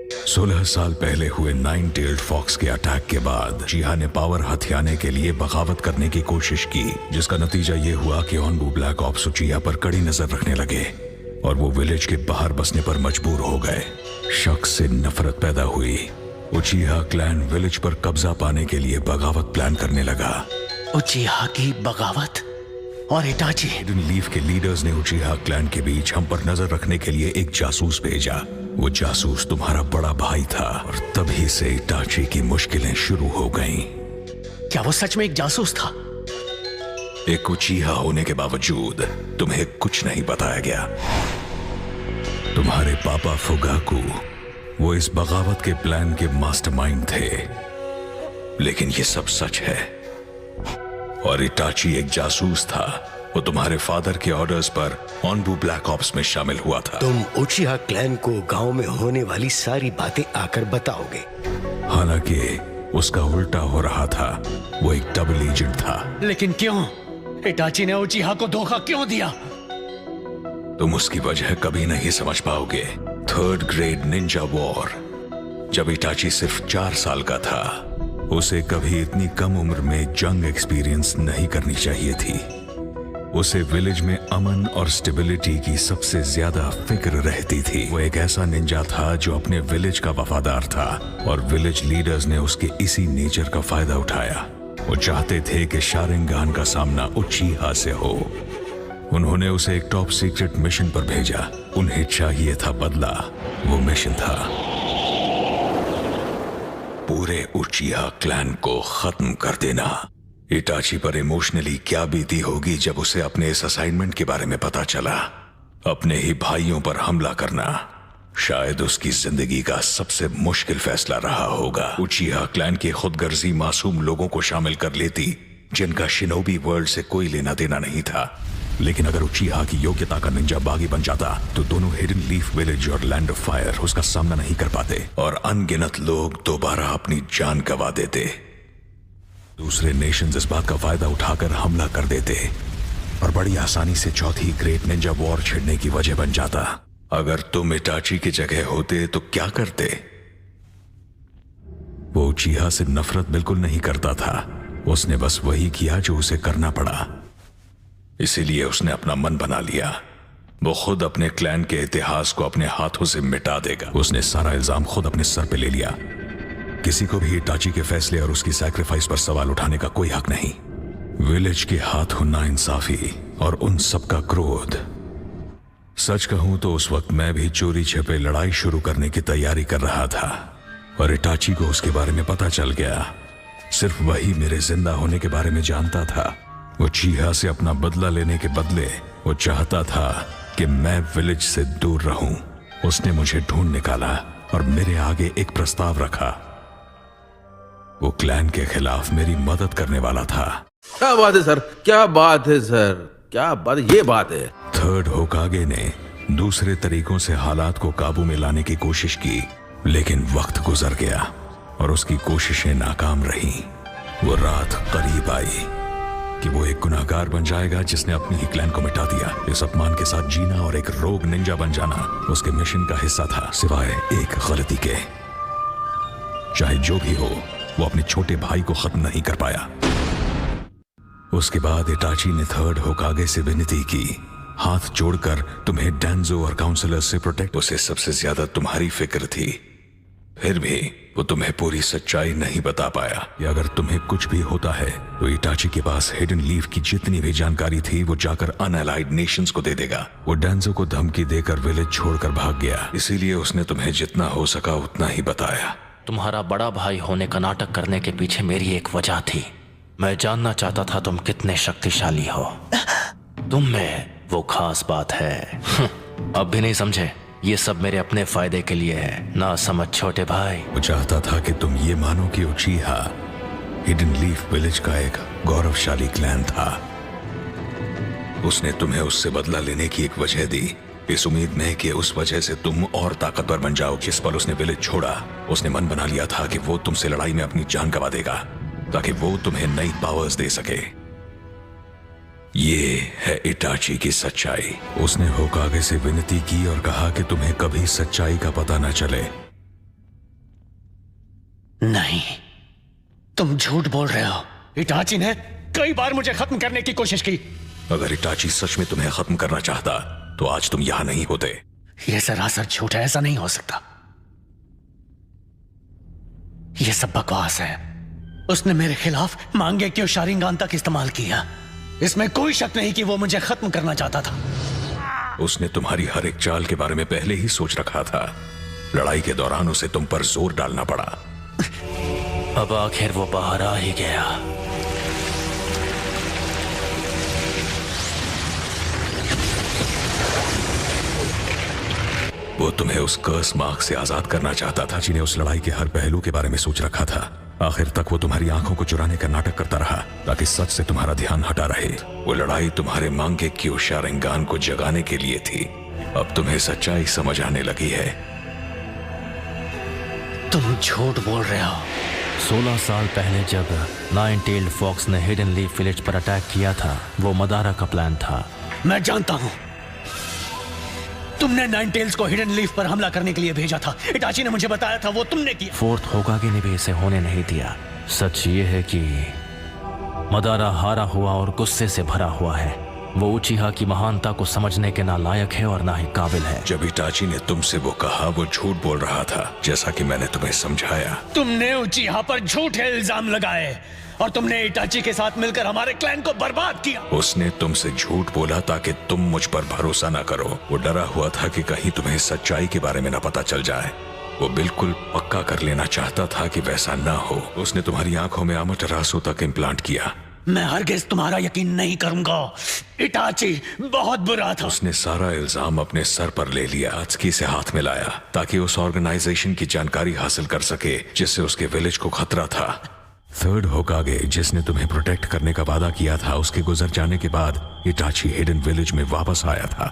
16 साल पहले हुए नाइन टेल्ड फॉक्स के अटैक के बाद उचिहा ने पावर हथियाने के लिए बगावत करने की कोशिश की, जिसका नतीजा ये हुआ कि ऑनबू ब्लैक ऑप्स उचिहा पर कड़ी नजर रखने लगे और वो विलेज के बाहर बसने पर मजबूर हो गए। शक से नफरत पैदा हुई। उचिहा क्लैन विलेज पर कब्जा पाने के लिए बगावत प्लान करने लगा। उचिहा की बगावत और इटाची। हिडन लीफ के लीडर्स ने उचिहा क्लैन के बीच हम पर नजर रखने के लिए एक जासूस भेजा। वो जासूस तुम्हारा बड़ा भाई था और तभी से इटाची की मुश्किलें शुरू हो गईं। क्या वो सच में एक जासूस था? एक उचिहा होने के बावजूद तुम्हें कुछ नहीं बताया गया। तुम्हारे पापा फुगाकू वो इस बगावत के प्लान के मास्टरमाइंड थे, लेकिन ये सब सच है। और इटाची एक जासूस था। वो तुम्हारे फादर के ऑर्डर्स पर ऑनबू ब्लैक ऑप्स में शामिल हुआ था। तुम उचिहा क्लैन को गांव में होने वाली सारी बातें आकर बताओगे। हालांकि उसका उल्टा हो रहा था। वो एक डबल एजेंट था। लेकिन क्यों? इटाची ने उचिहा को धोखा क्यों दिया? तुम उसकी वजह कभी नहीं समझ पाओगे। Third grade Ninja war. जब इटाची सिर्फ 4 साल का था, उसे कभी इतनी कम उम्र में जंग एक्सपीरियंस नहीं करनी चाहिए थी। उसे विलेज में अमन और स्टेबिलिटी की सबसे ज्यादा फिक्र रहती थी। वो एक ऐसा निंजा था जो अपने विलेज का वफादार था और विलेज लीडर्स ने उसके इसी नेचर का फायदा उठाया। वो चाहते थे कि शारिंगान का सामना उचिहा से हो। उन्होंने उसे एक टॉप सीक्रेट मिशन पर भेजा। उन्हें चाहिए था बदला। वो मिशन था पूरे उचिहा क्लैन को खत्म कर देना। इटाची पर इमोशनली क्या बीती होगी जब उसे अपने इस असाइनमेंट के बारे में पता चला। अपने ही भाइयों पर हमला करना शायद उसकी जिंदगी का सबसे मुश्किल फैसला रहा होगा। उचिहा क्लैन के खुदगर्जी मासूम लोगों को शामिल कर लेती, जिनका शिनोबी वर्ल्ड से कोई लेना देना नहीं था। लेकिन अगर उचिहा की योग्यता का निंजा बागी बन जाता तो दोनों हिडन लीफ विलेज और लैंड ऑफ फायर उसका सामना नहीं कर पाते और अनगिनत लोग दोबारा अपनी जान गंवा देते। दूसरे नेशंस इस बात का फायदा उठाकर हमला कर देते और बड़ी आसानी से चौथी ग्रेट निंजा वॉर छिड़ने की वजह बन जाता। अगर तुम इटाची की जगह होते तो क्या करते? वो उचिहा से नफरत बिल्कुल नहीं करता था। उसने बस वही किया जो उसे करना पड़ा। इसीलिए उसने अपना मन बना लिया। वो खुद अपने क्लैन के इतिहास को अपने हाथों से मिटा देगा। उसने सारा इल्जाम खुद अपने सर पे ले लिया। किसी को भी इटाची के फैसले और उसकी सैक्रिफाइस पर सवाल उठाने का कोई हक नहीं। विलेज के हाथ नाइंसाफी और उन सबका क्रोध। सच कहूं तो उस वक्त मैं भी चोरी छिपे लड़ाई शुरू करने की तैयारी कर रहा था और इटाची को उसके बारे में पता चल गया। सिर्फ वही मेरे जिंदा होने के बारे में जानता था। वो उचिहा से अपना बदला लेने के बदले वो चाहता था कि मैं विलेज से दूर रहूं। उसने मुझे ढूंढ निकाला और मेरे आगे एक प्रस्ताव रखा। वो क्लैन के खिलाफ मेरी मदद करने वाला था। क्या बात है सर, क्या बात है सर, क्या बात, ये बात है। थर्ड होकागे ने दूसरे तरीकों से हालात को काबू में लाने की कोशिश की, लेकिन वक्त गुजर गया और उसकी कोशिशें नाकाम रहीं। वो रात करीब आई कि वो एक गुनाहगार बन जाएगा जिसने अपनी ही क्लैन को मिटा दिया। इस अपमान के साथ जीना और एक रोग निंजा बन जाना उसके मिशन का हिस्सा था, सिवाय एक गलती के। चाहे जो भी हो, वो अपने छोटे भाई को खत्म नहीं कर पाया। उसके बाद इटाची ने थर्ड होकागे से विनती की, हाथ जोड़कर तुम्हें डैंजो और काउंसलर्स से प्रोटेक्ट। उसे सबसे ज्यादा तुम्हारी फिक्र थी, फिर भी वो तुम्हें पूरी सच्चाई नहीं बता पाया कि अगर तुम्हें कुछ भी होता है तो इटाची के पास हिडन लीफ की जितनी भी जानकारी थी वो जाकर अनअलाइड नेशंस को दे देगा। वो डैंजो को धमकी देकर विलेज छोड़कर भाग गया, इसीलिए उसने तुम्हें जितना हो सका उतना ही बताया। तुम्हारा बड़ा भाई होने का नाटक करने के पीछे मेरी एक वजह थी। मैं जानना चाहता था तुम कितने शक्तिशाली हो। तुम में वो खास बात है। अब भी नहीं समझे? ये सब मेरे अपने फायदे के लिए है, ना समझ छोटे भाई। वो चाहता था कि तुम ये मानो कि उचिहा हिडन लीफ विलेज का एक गौरवशाली क्लैन था। उसने तुम्हें उससे बदला लेने की एक वजह दी, इस उम्मीद में कि उस वजह से तुम और ताकतवर बन जाओ। जिस पल उसने विलेज छोड़ा, उसने मन बना लिया था कि वो तुमसे लड़ाई में अपनी जान गंवा देगा ताकि वो तुम्हें नई पावर्स दे सके। ये है इटाची की सच्चाई। उसने होकागे से विनती की और कहा कि तुम्हें कभी सच्चाई का पता न चले। नहीं, तुम झूठ बोल रहे हो। इटाची ने कई बार मुझे खत्म करने की कोशिश की। अगर इटाची सच में तुम्हें खत्म करना चाहता तो आज तुम यहां नहीं होते। यह सरासर झूठ है, ऐसा नहीं हो सकता। यह सब बकवास है। उसने मेरे खिलाफ मांगे क्यों शारिंगान तक इस्तेमाल किया। इसमें कोई शक नहीं कि वो मुझे खत्म करना चाहता था। उसने तुम्हारी हर एक चाल के बारे में पहले ही सोच रखा था। लड़ाई के दौरान उसे तुम पर जोर डालना पड़ा। अब आखिर वो बाहर आ ही गया। वो तुम्हें उस कर्स मार्क से आजाद करना चाहता था, जिन्हें उस लड़ाई के हर पहलू के बारे में सोच रखा था। आखिर तक वो तुम्हारी आंखों को चुराने का नाटक करता रहा ताकि सच से तुम्हारा ध्यान हटा रहे। वो लड़ाई तुम्हारे मांगे क्यों शारिंगान को जगाने के लिए थी। अब तुम्हें सच्चाई समझ आने लगी है। तुम झूठ बोल रहे हो। 16 साल पहले जब नाइन टेल्ड फॉक्स ने हिडन लीफ विलेज पर अटैक किया था, वो मदारा का प्लान था। मैं जानता हूं। तुमने नाइन टेल्स को हिडन लीफ पर हमला करने के लिए भेजा था। इटाची ने मुझे बताया था, वो तुमने किया। फोर्थ होकागे ने भी इसे होने नहीं दिया। सच ये है कि मदारा हारा हुआ और गुस्से से भरा हुआ है। वो उचिहा की महानता को समझने के ना लायक है और ना ही काबिल है। जब इटाची ने तुमसे वो कहा, वो झूठ बोल रहा था, जैसा कि मैंने तुम्हें समझाया। तुमने उचिहा पर झूठे इल्जाम लगाए और तुमने इटाची के साथ मिलकर हमारे क्लैन को बर्बाद किया। उसने तुमसे झूठ बोला ताकि तुम मुझ पर भरोसा ना करो। वो डरा हुआ था कि कहीं तुम्हें सच्चाई के बारे में ना पता चल जाए। वो बिल्कुल पक्का कर लेना चाहता था कि वैसा ना हो। उसने तुम्हारी आंखों में अमाटेरासु तक इम्प्लांट किया। मैं हरगिज तुम्हारा यकीन नहीं करूंगा। इटाची बहुत बुरा था। उसने सारा इल्जाम अपने सर पर ले लिया, अत्सुकी से हाथ मिलाया ताकि उस ऑर्गेनाइजेशन की जानकारी हासिल कर सके जिससे उसके विलेज को खतरा था। थर्ड होकागे, जिसने तुम्हें प्रोटेक्ट करने का वादा किया था, उसके गुजर जाने के बाद इटाची हिडन विलेज में वापस आया था।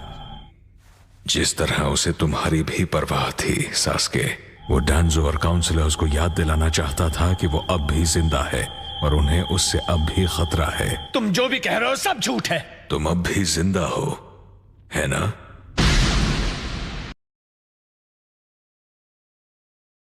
जिस तरह उसे तुम्हारी भी परवाह थी सास्के, वो डांजो और काउंसलर्स को याद दिलाना चाहता था कि वो अब भी जिंदा है और उन्हें उससे अब भी खतरा है। तुम जो भी कह रहे हो सब झूठ है। तुम अब भी जिंदा हो, है ना?